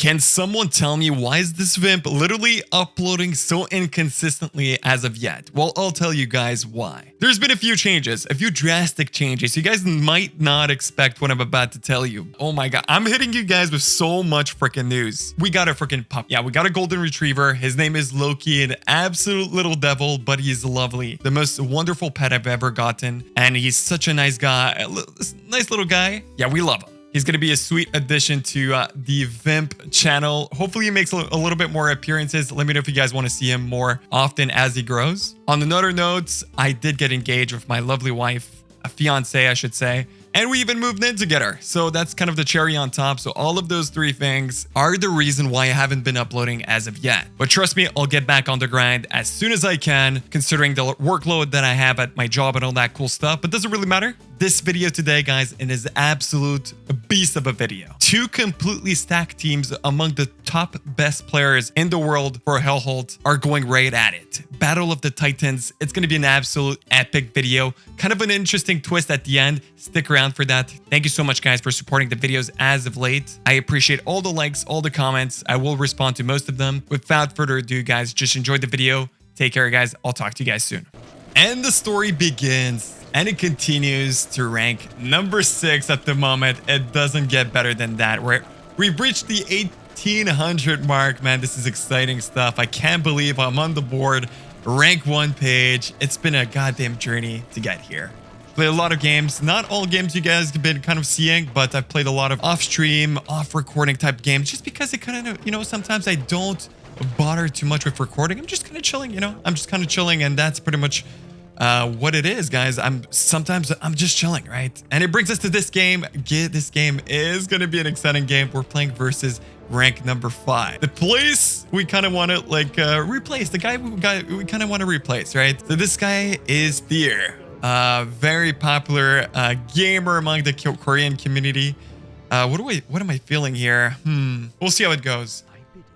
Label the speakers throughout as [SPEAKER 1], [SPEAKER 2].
[SPEAKER 1] Can someone tell me why is this Vimp literally uploading so inconsistently as of yet? Well, I'll tell you guys why. There's been a few changes, a few drastic changes. You guys might not expect what I'm about to tell you. Oh my god, I'm hitting you guys with so much freaking news. We got a freaking pup. Yeah, we got a golden retriever. His name is Loki, an absolute little devil, but he's lovely. The most wonderful pet I've ever gotten. And he's such a nice guy, nice little guy. Yeah, we love him. He's going to be a sweet addition to the Vimp channel. Hopefully he makes a little bit more appearances. Let me know if you guys want to see him more often as he grows. On another note, I did get engaged with my lovely wife, a fiance, I should say. And we even moved in together. So that's kind of the cherry on top. So all of those three things are the reason why I haven't been uploading as of yet. But trust me, I'll get back on the grind as soon as I can, considering the workload that I have at my job and all that cool stuff. But doesn't really matter. This video today, guys, it is absolute beast of a video. Two completely stacked teams among the top best players in the world for hellhalt are going right at it. Battle of the Titans. It's going to be an absolute epic video. Kind of an interesting twist at the end. Stick around for that. Thank you so much, guys, for supporting the videos as of late. I appreciate all the likes, all the comments. I will respond to most of them. Without further ado, guys, just enjoy the video. Take care, guys. I'll talk to you guys soon. And the story begins. And it continues to rank number 6 at the moment. It doesn't get better than that. We've reached the 1800 mark, man. This is exciting stuff. I can't believe I'm on the board. Rank 1 page. It's been a goddamn journey to get here. Played a lot of games. Not all games you guys have been kind of seeing, but I've played a lot of off-stream, off-recording type games just because it kind of, you know, sometimes I don't bother too much with recording. I'm just kind of chilling, you know. I'm just kind of chilling, and that's pretty much what it is, guys. Sometimes I'm just chilling, right? And it brings us to this game. This game is going to be an exciting game. We're playing versus rank number 5. The place we kind of want to like replace. The guy we kind of want to replace, right? So this guy is Thier. Very popular gamer among the Korean community. What am I feeling here? We'll see how it goes.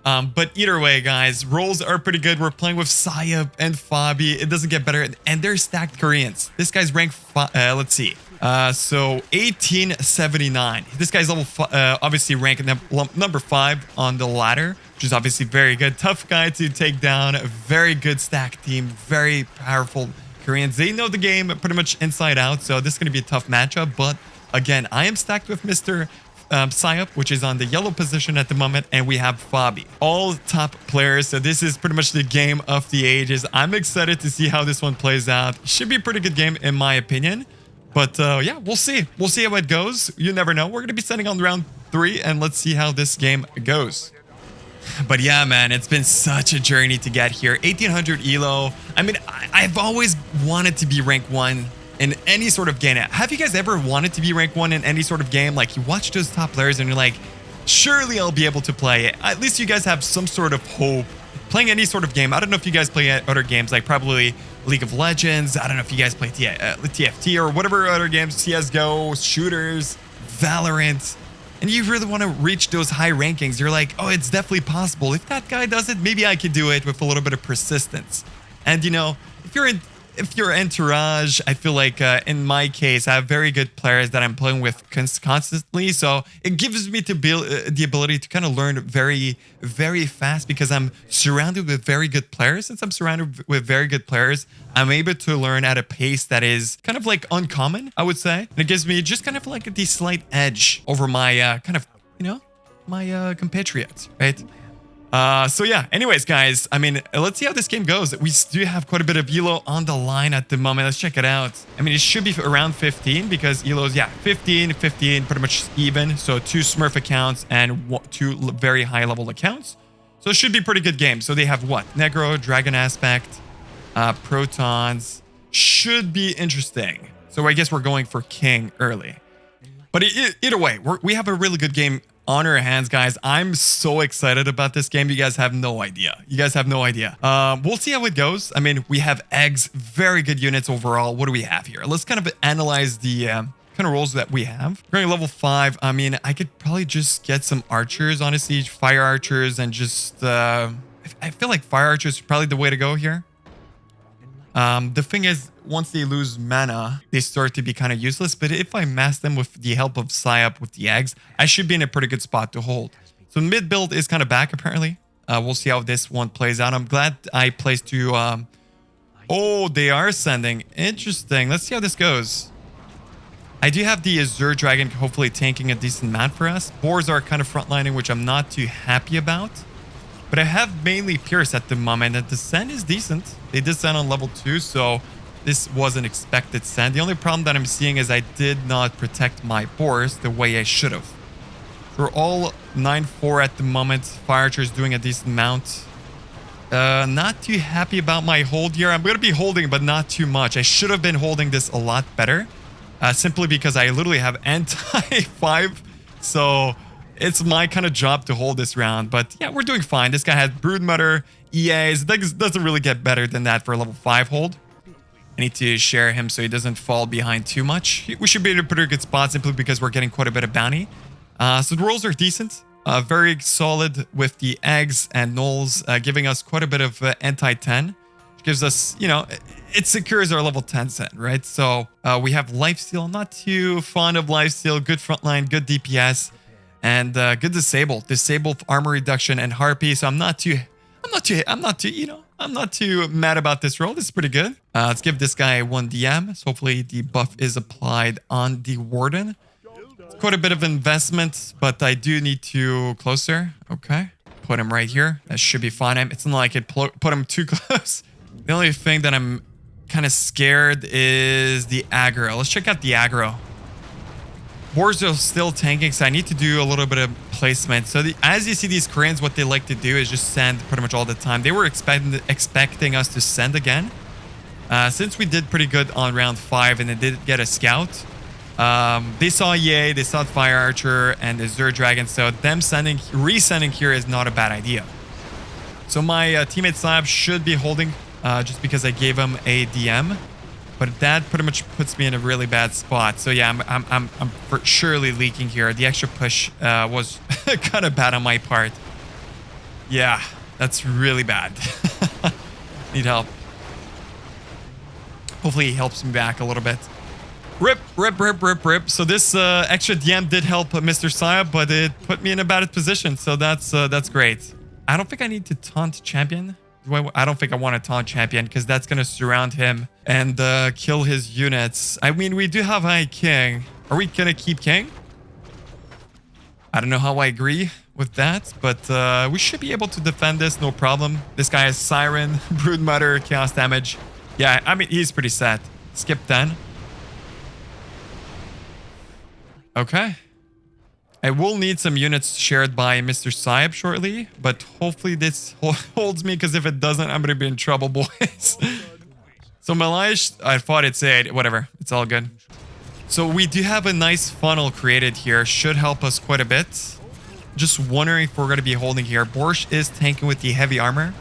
[SPEAKER 1] But either way, guys, roles are pretty good. We're playing with Sayap and Fabi. It doesn't get better. And they're stacked Koreans. This guy's ranked, let's see. So 1879. This guy's level, obviously ranked number 5 on the ladder, which is obviously very good. Tough guy to take down. A very good stack team. Very powerful Koreans. They know the game pretty much inside out. So this is going to be a tough matchup. But again, I am stacked with Mr. Sayap, which is on the yellow position at the moment, and we have Fabi. All top players, so this is pretty much the game of the ages. I'm excited to see how this one plays out. Should be a pretty good game in my opinion, but yeah, we'll see. We'll see how it goes. You never know. We're going to be sending on round 3, and let's see how this game goes. But yeah, man, it's been such a journey to get here. 1800 elo. I mean, I've always wanted to be rank 1 in any sort of game. Have you guys ever wanted to be rank 1 in any sort of game? Like, you watch those top players and you're like, surely I'll be able to play it. At least you guys have some sort of hope playing any sort of game. I don't know if you guys play other games, like probably League of Legends. I don't know if you guys play TFT or whatever other games, CSGO, shooters, Valorant. And you really want to reach those high rankings. You're like, oh, it's definitely possible. If that guy does it, maybe I could do it with a little bit of persistence. And, you know, if you're entourage, I feel like in my case, I have very good players that I'm playing with constantly. So it gives me the ability to kind of learn very, very fast because I'm surrounded with very good players. Since I'm surrounded with very good players, I'm able to learn at a pace that is kind of like uncommon, I would say. And it gives me just kind of like the slight edge over my kind of, you know, my compatriots, right? So yeah, anyways, guys, I mean, let's see how this game goes. We do have quite a bit of elo on the line at the moment. Let's check it out. I mean, it should be around 15 because elo's, yeah, 15, pretty much even. So 2 Smurf accounts and 2 very high level accounts. So it should be a pretty good game. So they have what? Negro, Dragon Aspect, Protons. Should be interesting. So I guess we're going for King early. But either way, we have a really good game on our hands, guys. I'm so excited about this game. You guys have no idea. We'll see how it goes. I mean, we have eggs, very good units overall. What do we have here? Let's kind of analyze the kind of roles that we have. Going level 5. I mean, I could probably just get some archers, honestly, fire archers, and just I feel like fire archers is probably the way to go here. The thing is, once they lose mana, they start to be kind of useless. But if I mass them with the help of Sayap with the eggs, I should be in a pretty good spot to hold. So mid build is kind of back apparently. We'll see how this one plays out. I'm glad I placed to... oh, they are sending. Interesting. Let's see how this goes. I do have the Azure Dragon hopefully tanking a decent amount for us. Boars are kind of frontlining, which I'm not too happy about. But I have mainly Pierce at the moment, and the send is decent. They did send on level 2, so this was an expected send. The only problem that I'm seeing is I did not protect my boars the way I should have. We're all 9-4 at the moment. Fire Archer is doing a decent amount. Not too happy about my hold here. I'm going to be holding, but not too much. I should have been holding this a lot better. Simply because I literally have anti-5. So it's my kind of job to hold this round. But yeah, we're doing fine. This guy had Broodmother, EAs. It doesn't really get better than that for a level 5 hold. I need to share him so he doesn't fall behind too much. We should be in a pretty good spot simply because we're getting quite a bit of bounty. So the rolls are decent. Very solid with the eggs and gnolls, giving us quite a bit of anti-10. Which gives us, you know, it secures our level 10 set, right? So we have lifesteal. Not too fond of lifesteal. Good frontline, good DPS, and good disable. Disable armor reduction and harpy. So I'm not too mad about this roll. This is pretty good. Let's give this guy 1 DM. So hopefully the buff is applied on the warden. It's quite a bit of investment, but I do need to closer. Okay. Put him right here. That should be fine. It's not like I could put him too close. The only thing that I'm kind of scared is the aggro. Let's check out the aggro. Boars are still tanking, so I need to do a little bit of placement. So as you see these Koreans, what they like to do is just send pretty much all the time. They were expecting us to send again. Since we did pretty good on round 5 and they did get a scout, they saw Yay, they saw Fire Archer and the Azure Dragon, so them resending here is not a bad idea. So my teammate Slab should be holding just because I gave him a DM. But that pretty much puts me in a really bad spot. So yeah, I'm for surely leaking here. The extra push was kind of bad on my part. Yeah, that's really bad. Need help. Hopefully he helps me back a little bit. Rip. So this extra DM did help Mr. Saya, but it put me in a bad position. So that's great. I don't think I need to taunt champion. I don't think I want to taunt champion because that's going to surround him and kill his units. I mean, we do have high king. Are we going to keep king? I don't know how I agree with that, but we should be able to defend this, no problem. This guy has Siren, Broodmother, chaos damage. Yeah, I mean, he's pretty set. Skip 10. Okay. I will need some units shared by Mr. Saib shortly, but hopefully this holds me, because if it doesn't, I'm going to be in trouble, boys. So Malish, I thought it said, whatever, it's all good. So we do have a nice funnel created here, should help us quite a bit. Just wondering if we're going to be holding here. Borsch is tanking with the heavy armor.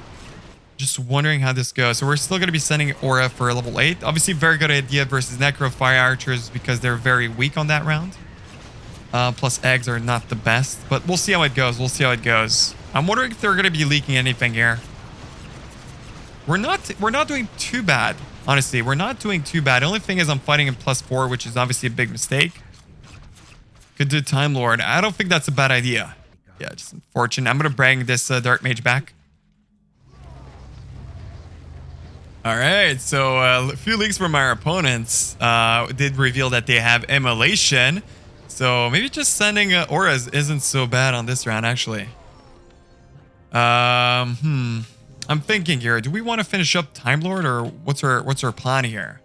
[SPEAKER 1] Just wondering how this goes. So we're still going to be sending Aura for level 8. Obviously, very good idea versus Necro Fire Archers because they're very weak on that round. Plus eggs are not the best, but we'll see how it goes. We'll see how it goes. I'm wondering if they're going to be leaking anything here. We're not doing too bad. Honestly, we're not doing too bad. The only thing is I'm fighting in +4, which is obviously a big mistake. Could do Time Lord. I don't think that's a bad idea. Yeah, just unfortunate. I'm going to bring this Dark Mage back. All right, so a few leaks from our opponents did reveal that they have Immolation. So maybe just sending auras isn't so bad on this round, actually. I'm thinking here. Do we want to finish up Time Lord, or what's our plan here?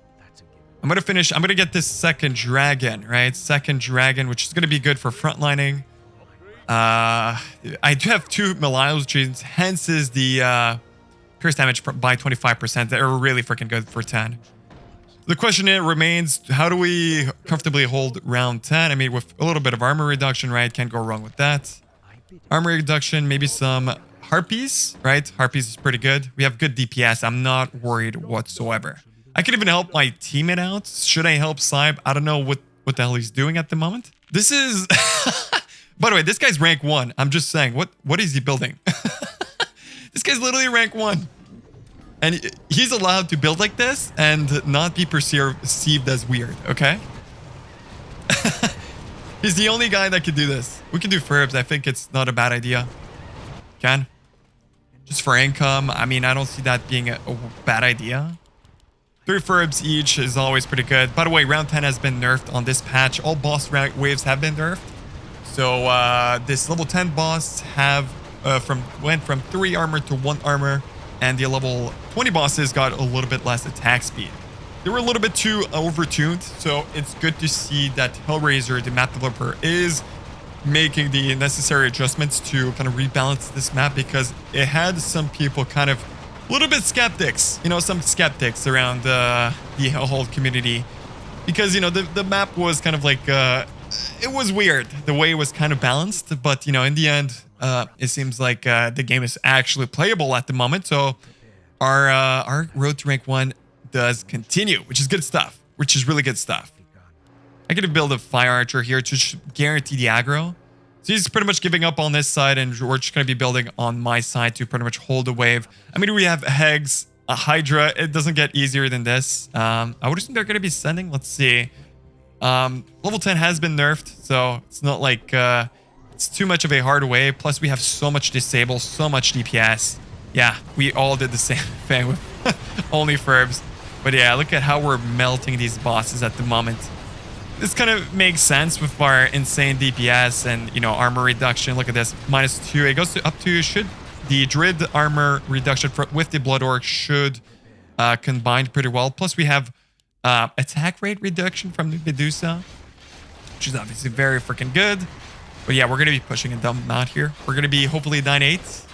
[SPEAKER 1] I'm gonna get this second dragon, right? Second dragon, which is gonna be good for frontlining. I do have 2 Malios genes, hence is the pierce damage by 25%. They're really freaking good for 10. The question remains, how do we comfortably hold round 10? I mean, with a little bit of armor reduction, right? Can't go wrong with that. Armor reduction, maybe some Harpies, right? Harpies is pretty good. We have good DPS. I'm not worried whatsoever. I could even help my teammate out. Should I help Saib? I don't know what the hell he's doing at the moment. This is... By the way, this guy's rank 1. I'm just saying, what is he building? This guy's literally rank 1. And he's allowed to build like this and not be perceived as weird, okay? He's the only guy that could do this. We can do Furbs. I think it's not a bad idea. Can. Just for income. I mean, I don't see that being a bad idea. 3 Furbs each is always pretty good. By the way, round 10 has been nerfed on this patch. All boss waves have been nerfed. So this level 10 boss went from 3 armor to 1 armor. And the level 20 bosses got a little bit less attack speed. They were a little bit too overtuned. So it's good to see that Hellraiser, the map developer, is making the necessary adjustments to kind of rebalance this map, because it had some people kind of a little bit skeptics, you know, some skeptics around the hellhalt community, because, you know, the map was kind of like, it was weird the way it was kind of balanced, but, you know, in the end, it seems like the game is actually playable at the moment. So our road to rank 1 does continue, which is good stuff, which is really good stuff. I could build a fire archer here to guarantee the aggro. So he's pretty much giving up on this side, and we're just going to be building on my side to pretty much hold the wave. I mean, we have Hegs, a Hydra. It doesn't get easier than this. I would assume they're going to be sending. Let's see. Level 10 has been nerfed, so it's not like it's too much of a hard wave. Plus, we have so much disable, so much DPS. Yeah, we all did the same thing with only Furbs. But yeah, look at how we're melting these bosses at the moment. This kind of makes sense with our insane DPS and, you know, armor reduction. Look at this, -2. It goes up to, should the Druid armor reduction with the Blood Orc should combine pretty well. Plus we have attack rate reduction from the Medusa, which is obviously very freaking good. But yeah, we're going to be pushing a dumb amount here. We're going to be hopefully 9-8.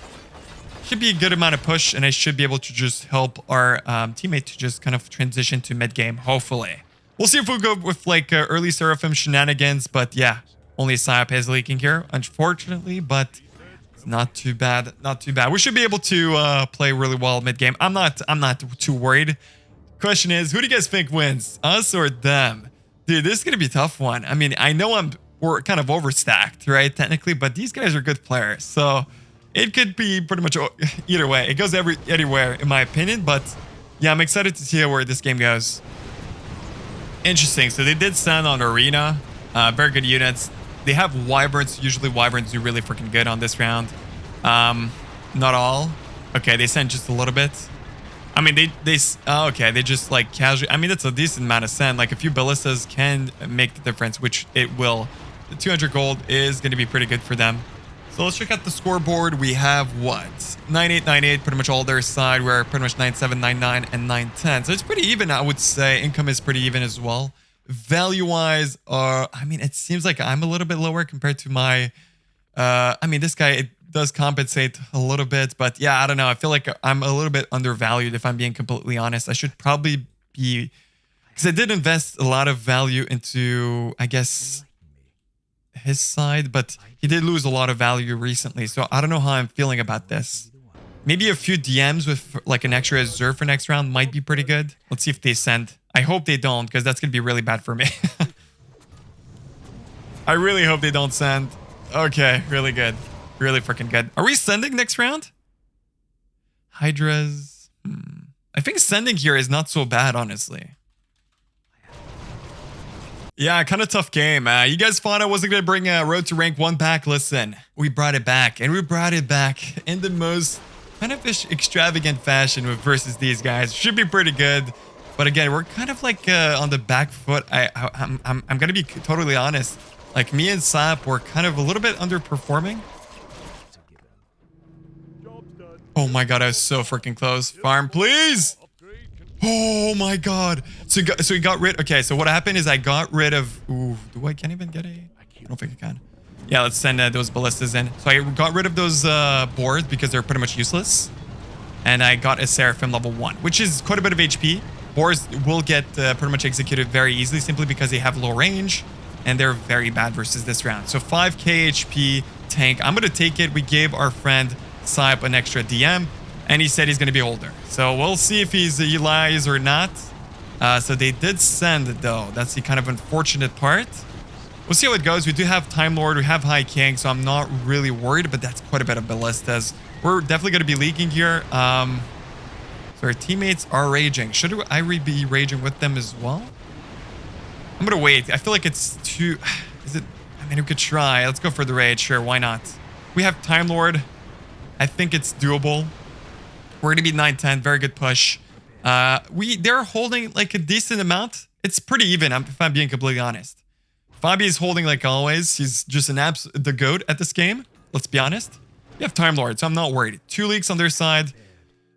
[SPEAKER 1] Should be a good amount of push, and I should be able to just help our teammate to just kind of transition to mid game, hopefully. We'll see if we'll go with like early Seraphim shenanigans, but yeah, only Psyop is leaking here, unfortunately, but it's not too bad, not too bad. We should be able to play really well mid game. I'm not too worried. Question is, who do you guys think wins, us or them? Dude, this is gonna be a tough one. I mean, I know we're kind of overstacked, right, technically, but these guys are good players, so it could be pretty much either way. It goes anywhere, in my opinion, but yeah, I'm excited to see where this game goes. Interesting. So they did stand on Arena. Very good units. They have Wyverns. Usually Wyverns do really freaking good on this round. Not all. Okay, they sent just a little bit. I mean, okay, they just like casually. I mean, that's a decent amount of send. Like a few ballistas can make the difference, which it will. The 200 gold is going to be pretty good for them. So let's check out the scoreboard. We have what? 9-8, 9-8, pretty much all their side. We're pretty much 9-7, 9-9, and 9-10. So it's pretty even, I would say. Income is pretty even as well. Value-wise, I mean, it seems like I'm a little bit lower compared to my... I mean, this guy, it does compensate a little bit. But yeah, I don't know. I feel like I'm a little bit undervalued, if I'm being completely honest. I should probably be... Because I did invest a lot of value into, I guess... his side, but he did lose a lot of value recently, so I don't know how I'm feeling about this. Maybe a few DMs with like an extra Azure for next round might be pretty good. Let's see if they send. I hope they don't, because that's gonna be really bad for me. I really hope they don't send. Okay, really good, really freaking good. Are we sending next round? Hydras. I think sending here is not so bad, honestly. Yeah, kind of tough game. You guys thought I wasn't going to bring Road to Rank 1 back? Listen, we brought it back, and we brought it back in the most kind of extravagant fashion versus these guys. Should be pretty good. But again, we're kind of like on the back foot. I'm going to be totally honest. Like me and Sap were kind of a little bit underperforming. Oh my god, I was so freaking close. Farm, please! Oh my god. So he got rid... Okay, so what happened is I got rid of... Ooh, can't even get a... I don't think I can. Yeah, let's send those ballistas in. So I got rid of those boards because they're pretty much useless. And I got a Seraphim level 1, which is quite a bit of HP. Boards will get pretty much executed very easily simply because they have low range. And they're very bad versus this round. So 5k HP tank. I'm going to take it. We gave our friend Sype an extra DM. And he said he's going to be older. So we'll see if he lies or not. So they did send, though. That's the kind of unfortunate part. We'll see how it goes. We do have Time Lord. We have High King. So I'm not really worried. But that's quite a bit of ballistas. We're definitely going to be leaking here. So our teammates are raging. Should I be raging with them as well? I'm going to wait. I feel like it's too... Is it... I mean, we could try. Let's go for the raid. Sure, why not? We have Time Lord. I think it's doable. We're going to be 9-10. Very good push. They're holding like a decent amount. It's pretty even, if I'm being completely honest. Fabi is holding like always. He's just the GOAT at this game. Let's be honest. We have Time Lord, so I'm not worried. 2 leaks on their side.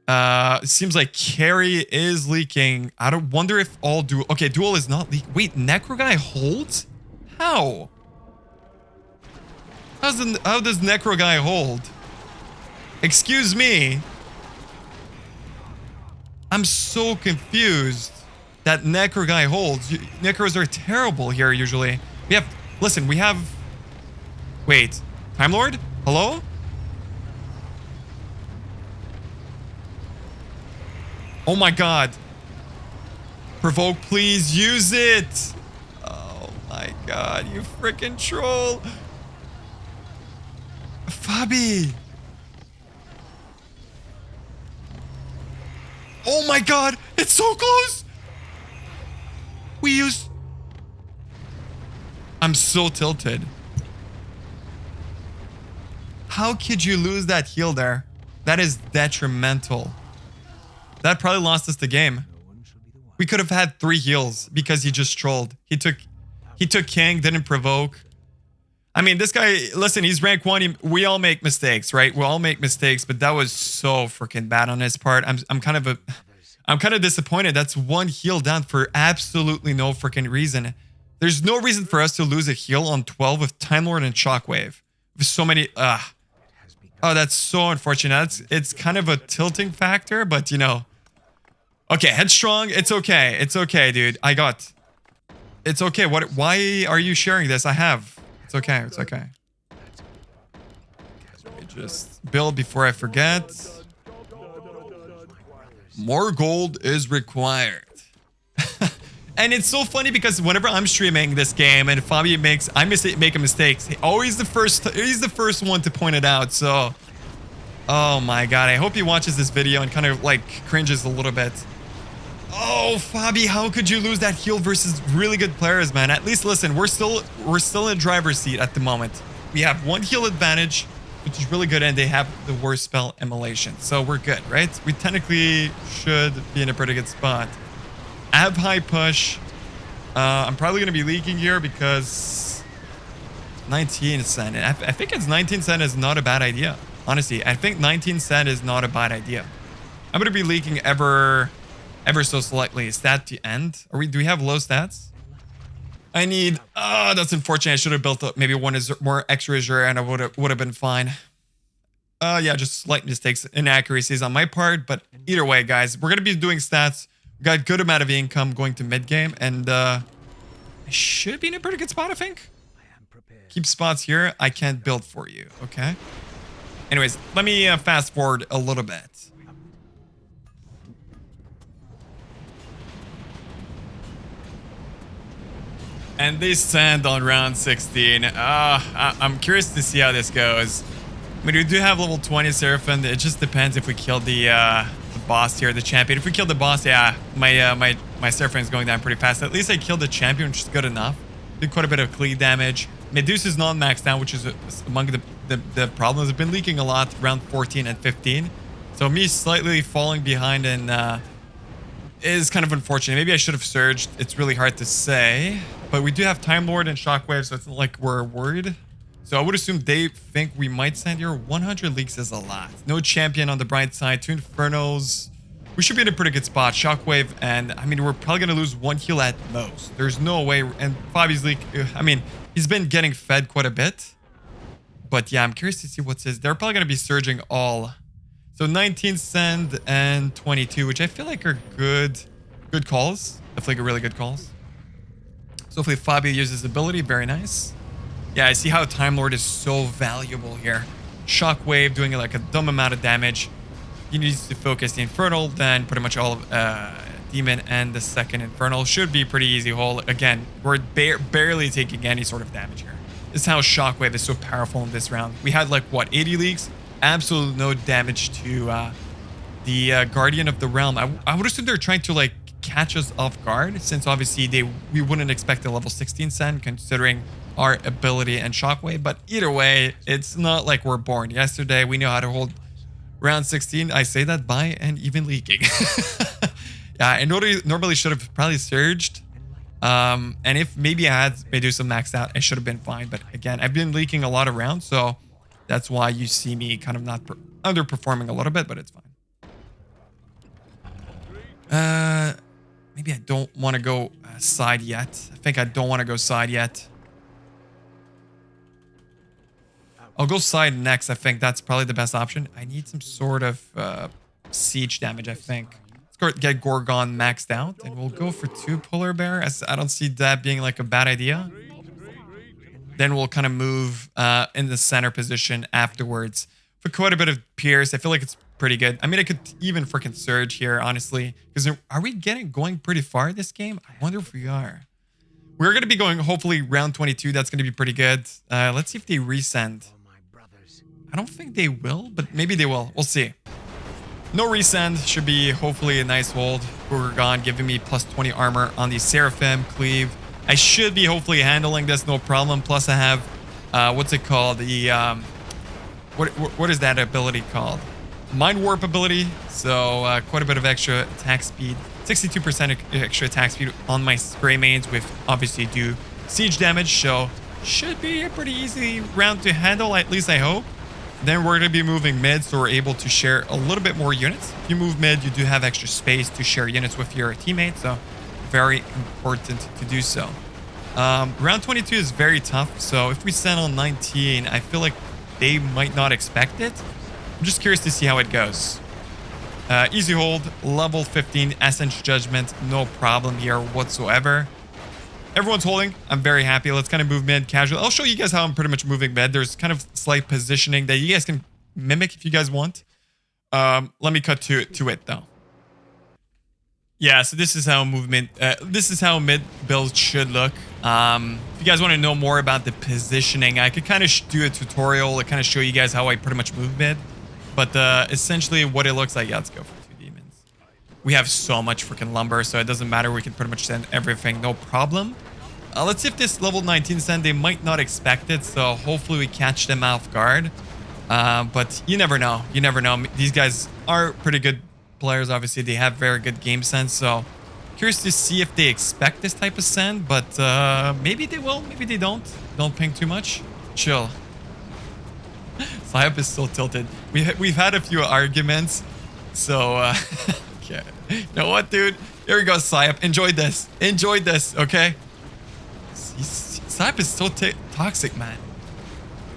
[SPEAKER 1] It seems like carry is leaking. I don't wonder if all duel. Okay, duel is not leaking. Wait, Necro guy holds? How? How does Necro guy hold? Excuse me. I'm so confused that Necro guy holds. Necros are terrible here usually. We have, listen, we have, wait, Time Lord? Hello? Oh my God. Provoke, please use it. Oh my God, you freaking troll. Fabi. Oh my God, it's so close. We used... I'm so tilted. How could you lose that heal there? That is detrimental. That probably lost us the game. We could have had 3 heals because he just trolled. He took King, didn't provoke. I mean, this guy, listen, he's rank 1. We all make mistakes, right? We all make mistakes, but that was so freaking bad on his part. I'm kind of disappointed. That's 1 heal down for absolutely no freaking reason. There's no reason for us to lose a heal on 12 with Time Lord and Shockwave. With so many, oh, that's so unfortunate. It's kind of a tilting factor, but you know. Okay, Headstrong, it's okay. It's okay, dude. It's okay. Why are you sharing this? I have. It's okay. It's okay. Let me just build before I forget. More gold is required. And it's so funny because whenever I'm streaming this game and Fabi makes a mistake, he's the first one to point it out. So, oh my God, I hope he watches this video and kind of like cringes a little bit. Oh, Fabi, how could you lose that heal versus really good players, man? At least listen, we're still in driver's seat at the moment. We have 1 heal advantage, which is really good, and they have the worst spell immolation. So we're good, right? We technically should be in a pretty good spot. Ab high push. I'm probably going to be leaking here because 19 cent. I think it's 19 cent is not a bad idea. Honestly, I think 19 cent is not a bad idea. I'm going to be leaking ever so slightly. Stat to end. Do we have low stats? I need, that's unfortunate. I should have built up maybe 1 more extra Azure and I would have been fine. Yeah, just slight mistakes, inaccuracies on my part, but either way, guys, we're going to be doing stats. We got good amount of income going to mid game, and I should be in a pretty good spot, I think. Keep spots here. I can't build for you, okay? Anyways, let me fast forward a little bit. And they stand on round 16. I'm curious to see how this goes. I mean, we do have level 20 Seraphim. It just depends if we kill the boss here, the champion. If we kill the boss, yeah, my Seraphim is going down pretty fast. At least I killed the champion, which is good enough. Did quite a bit of clean damage. Medusa is not maxed down, which is among the problems. I've been leaking a lot around 14 and 15. So me slightly falling behind and is kind of unfortunate. Maybe I should have surged. It's really hard to say. But we do have Time Lord and Shockwave, so it's not like we're worried. So I would assume they think we might stand here. 100 leaks is a lot. No champion on the bright side. 2 Infernos. We should be in a pretty good spot. Shockwave, and I mean, we're probably going to lose 1 heal at most. There's no way. And Fabi's leak, I mean, he's been getting fed quite a bit. But yeah, I'm curious to see what's his. They're probably going to be surging all. So 19 send and 22, which I feel like are good calls. Definitely really good calls. So hopefully Fabi uses ability. Very nice. Yeah, I see how Time Lord is so valuable here. Shockwave doing like a dumb amount of damage. He needs to focus the Infernal, then pretty much all of Demon and the second Infernal. Should be pretty easy hole. Again, we're barely taking any sort of damage here. This is how Shockwave is so powerful in this round. We had like, what, 80 leaks? Absolutely no damage to the Guardian of the Realm. I would assume they're trying to like catch us off guard, since obviously we wouldn't expect a level 16 send, considering our ability and shockwave. But either way, it's not like we're born yesterday. We know how to hold round 16. I say that by and even leaking. Yeah, I normally should have probably surged. And if maybe I had Medusa maxed out, I should have been fine. But again, I've been leaking a lot of rounds, so that's why you see me kind of not underperforming a little bit, but it's fine. Maybe I don't want to go side yet. I think I don't want to go side yet. I'll go side next. I think that's probably the best option. I need some sort of siege damage, I think. Let's get Gorgon maxed out, and we'll go for 2 Polar Bear, as I don't see that being like a bad idea. Then we'll kind of move in the center position afterwards for quite a bit of Pierce. I feel like it's pretty good. I mean, I could even freaking surge here, honestly. Because are we going pretty far this game? I wonder if we are. We're going to be going, hopefully, round 22. That's going to be pretty good. Let's see if they resend. I don't think they will, but maybe they will. We'll see. No resend. Should be, hopefully, a nice hold. Gorgon giving me plus 20 armor on the Seraphim Cleave. I should be, hopefully, handling this no problem. Plus, I have, what's it called? The, what is that ability called? Mind Warp ability. So, quite a bit of extra attack speed. 62% extra attack speed on my spray mains, with obviously do siege damage. So, should be a pretty easy round to handle, at least I hope. Then we're going to be moving mid, so we're able to share a little bit more units. If you move mid, you do have extra space to share units with your teammates, so very important to do so. Round 22 is very tough, so if we send on 19, I feel like they might not expect it. I'm just curious to see how it goes. Easy hold, level 15, Essence Judgment, no problem here whatsoever. Everyone's holding. I'm very happy. Let's kind of move mid casual. I'll show you guys how I'm pretty much moving mid. There's kind of slight positioning that you guys can mimic if you guys want. Let me cut to it though. Yeah, so this is how movement, this is how mid builds should look. If you guys want to know more about the positioning, I could kind of do a tutorial to kind of show you guys how I pretty much move mid. But essentially what it looks like, yeah, let's go for 2 demons. We have so much freaking lumber, so it doesn't matter. We can pretty much send everything, no problem. Let's see if this level 19 send, they might not expect it, so hopefully we catch them off guard. But you never know. You never know. These guys are pretty good players, obviously. They have very good game sense, so curious to see if they expect this type of send, but maybe they will, maybe they don't. Don't ping too much. Chill. Syop is still tilted. We've had a few arguments, so okay. You know what, dude? Here we go, Syop. Enjoy this. Enjoy this, okay? Syop is so toxic, man.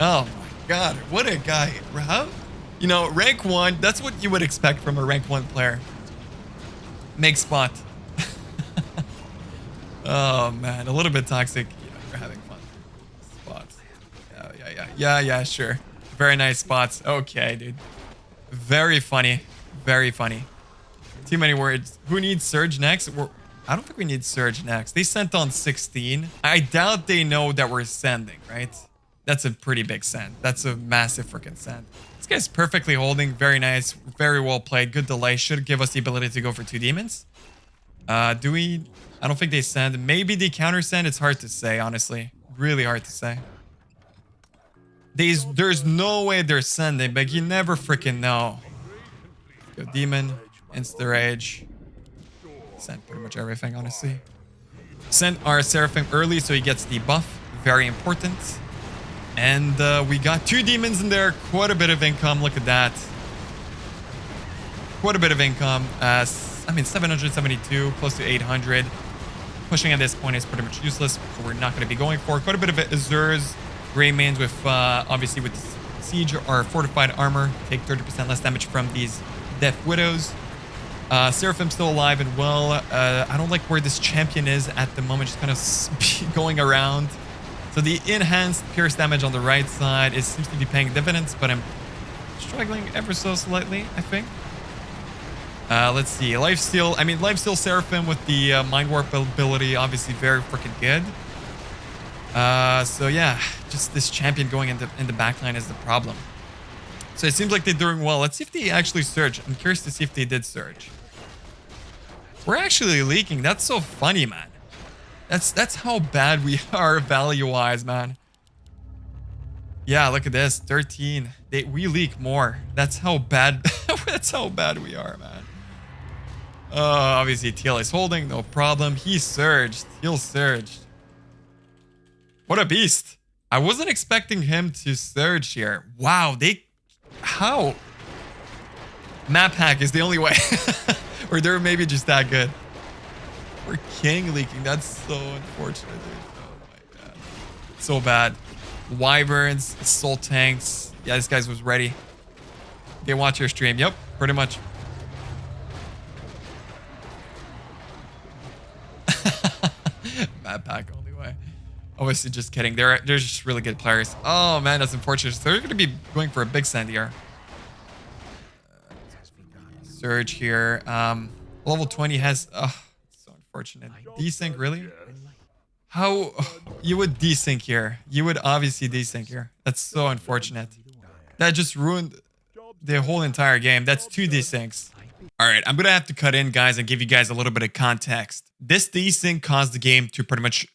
[SPEAKER 1] Oh my god, what a guy. How? You know, rank 1, that's what you would expect from a rank 1 player. Make spot. Oh man, a little bit toxic. Yeah, we're having fun. Spots. Yeah, sure. Very nice spots. Okay, dude. Very funny. Very funny. Too many words. Who needs Surge next? I don't think we need Surge next. They sent on 16. I doubt they know that we're sending, right? That's a pretty big send. That's a massive freaking send. This guy's perfectly holding. Very nice. Very well played. Good delay. Should give us the ability to go for 2 demons. Do we? I don't think they send. Maybe they counter send. It's hard to say, honestly. Really hard to say. There's no way they're sending, but you never freaking know. Go demon. Insta rage. Send pretty much everything, honestly. Send our Seraphim early so he gets the buff. Very important. And we got 2 demons in there. Quite a bit of income. Look at that. Quite a bit of income. I mean, 772, close to 800. Pushing at this point is pretty much useless, so we're not going to be going for quite a bit of Azur's Grey Mains with, obviously, with Siege or Fortified Armor. Take 30% less damage from these Death Widows. Seraphim still alive and well. I don't like where this champion is at the moment, just kind of going around. So the enhanced pierce damage on the right side seems to be paying dividends, but I'm struggling ever so slightly, I think. Let's see. Lifesteal. I mean, Lifesteal Seraphim with the Mind Warp ability, obviously very freaking good. So yeah, just this champion going in the backline is the problem. So it seems like they're doing well. Let's see if they actually surge. I'm curious to see if they did surge. We're actually leaking. That's so funny, man. That's how bad we are value-wise, man. Yeah, look at this. 13. We leak more. That's how bad that's how bad we are, man. Obviously TL is holding, no problem. He surged. He'll surged. What a beast. I wasn't expecting him to surge here. Wow, how? Map hack is the only way. Or they're maybe just that good. We're king leaking. That's so unfortunate, dude. Oh my god. So bad. Wyverns, soul tanks. Yeah, this guy was ready. Okay, watch your stream. Yep, pretty much. Map pack only way. Obviously, just kidding. They're just really good players. Oh man, that's unfortunate. So they're going to be going for a big send here. Surge here. Level 20 has. Oh, so unfortunate. Desync, really? How you would desync here? You would obviously desync here. That's so unfortunate. That just ruined the whole entire game. That's 2 desyncs. All right, I'm gonna have to cut in, guys, and give you guys a little bit of context. This desync caused the game to pretty much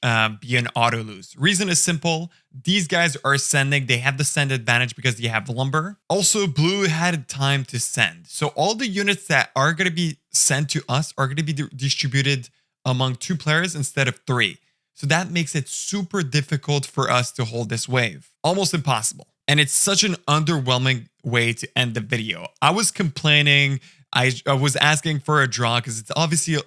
[SPEAKER 1] be an auto lose. Reason is simple. These guys are sending. They have the send advantage because they have lumber. Also, blue had time to send. So all the units that are gonna be sent to us are gonna be distributed among 2 players instead of 3. So that makes it super difficult for us to hold this wave. Almost impossible. And it's such an underwhelming way to end the video. I was complaining. I was asking for a draw because it's obviously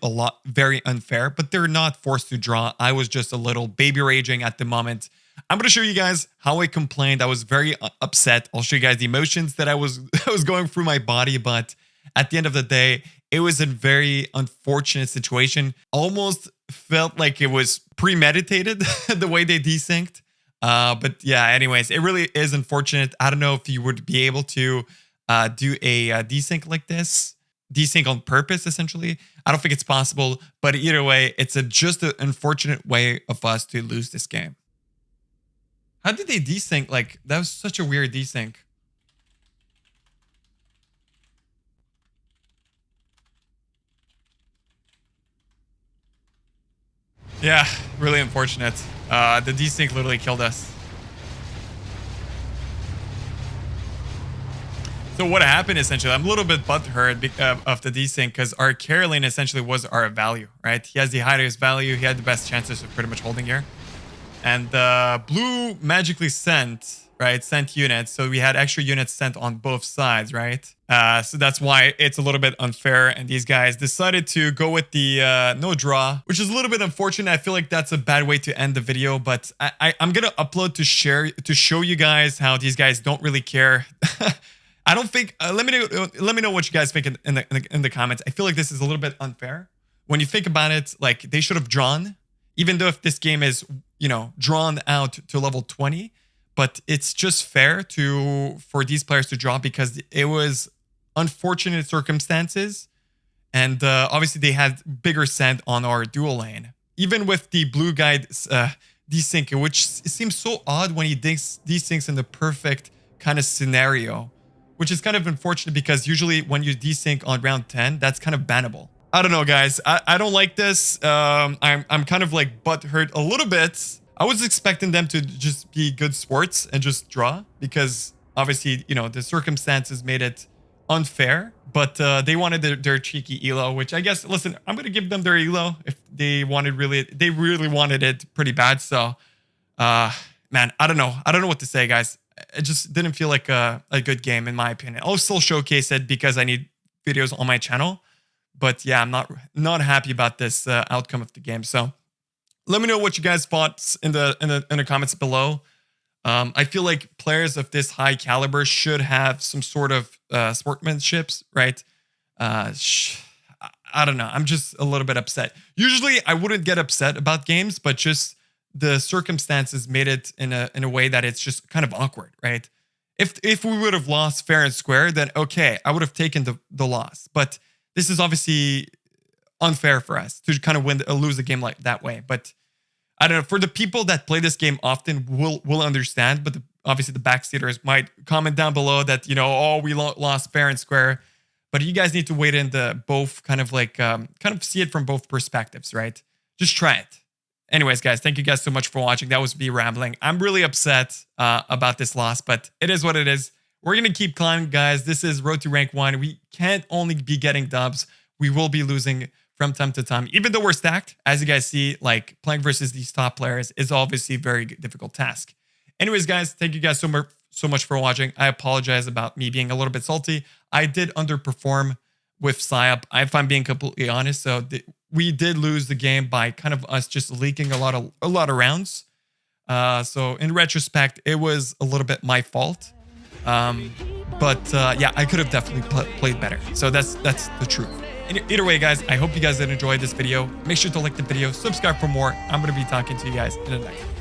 [SPEAKER 1] very unfair, but they're not forced to draw. I was just a little baby raging at the moment. I'm going to show you guys how I complained. I was very upset. I'll show you guys the emotions that I was going through my body, but at the end of the day, it was a very unfortunate situation. Almost felt like it was premeditated the way they desynced. But yeah, anyways, it really is unfortunate. I don't know if you would be able to do a desync like this. Desync on purpose, essentially. I don't think it's possible, but either way, it's just an unfortunate way of us to lose this game. How did they desync? Like, that was such a weird desync. Yeah, really unfortunate. The desync literally killed us. So what happened essentially, I'm a little bit butthurt of the desync because our Caroline essentially was our value, right? He has the highest value. He had the best chances of pretty much holding here. And blue magically sent, right? Sent units. So we had extra units sent on both sides, right? So that's why it's a little bit unfair. And these guys decided to go with the no draw, which is a little bit unfortunate. I feel like that's a bad way to end the video, but I'm going to upload to show you guys how these guys don't really care. I don't think, let me know what you guys think in the comments. I feel like this is a little bit unfair. When you think about it, like they should have drawn, even though if this game is, you know, drawn out to level 20, but it's just fair for these players to draw because it was unfortunate circumstances. And obviously they had bigger send on our dual lane. Even with the blue guy desync, which seems so odd when he desyncs in the perfect kind of scenario, which is kind of unfortunate because usually when you desync on round 10, that's kind of bannable. I don't know, guys. I don't like this. I'm kind of like butthurt a little bit. I was expecting them to just be good sports and just draw because obviously, you know, the circumstances made it unfair, but they wanted their cheeky elo, which I guess, listen, I'm going to give them their elo if they really wanted it pretty bad. So, man, I don't know. I don't know what to say, guys. It just didn't feel like a good game, in my opinion. I'll still showcase it because I need videos on my channel. But yeah, I'm not happy about this outcome of the game. So let me know what you guys thought in the comments below. I feel like players of this high caliber should have some sort of sportsmanship, right? I don't know. I'm just a little bit upset. Usually I wouldn't get upset about games, but just the circumstances made it in a way that it's just kind of awkward, right? If we would have lost fair and square, then okay, I would have taken the loss. But this is obviously unfair for us to kind of lose the game like that way. But I don't know, for the people that play this game often will understand, but obviously the backseaters might comment down below that, you know, oh, we lost fair and square. But you guys need to wait in both kind of like, kind of see it from both perspectives, right? Just try it. Anyways, guys, thank you guys so much for watching. That was me rambling. I'm really upset about this loss, but it is what it is. We're going to keep climbing, guys. This is Road to Rank 1. We can't only be getting dubs. We will be losing from time to time. Even though we're stacked, as you guys see, like playing versus these top players is obviously a very difficult task. Anyways, guys, thank you guys so much for watching. I apologize about me being a little bit salty. I did underperform with Psyop, if I'm being completely honest. So we did lose the game by kind of us just leaking a lot of rounds. So in retrospect, it was a little bit my fault. But yeah, I could have definitely played better. So that's the truth. Either way, guys, I hope you guys did enjoy this video. Make sure to like the video, subscribe for more. I'm going to be talking to you guys in the next one.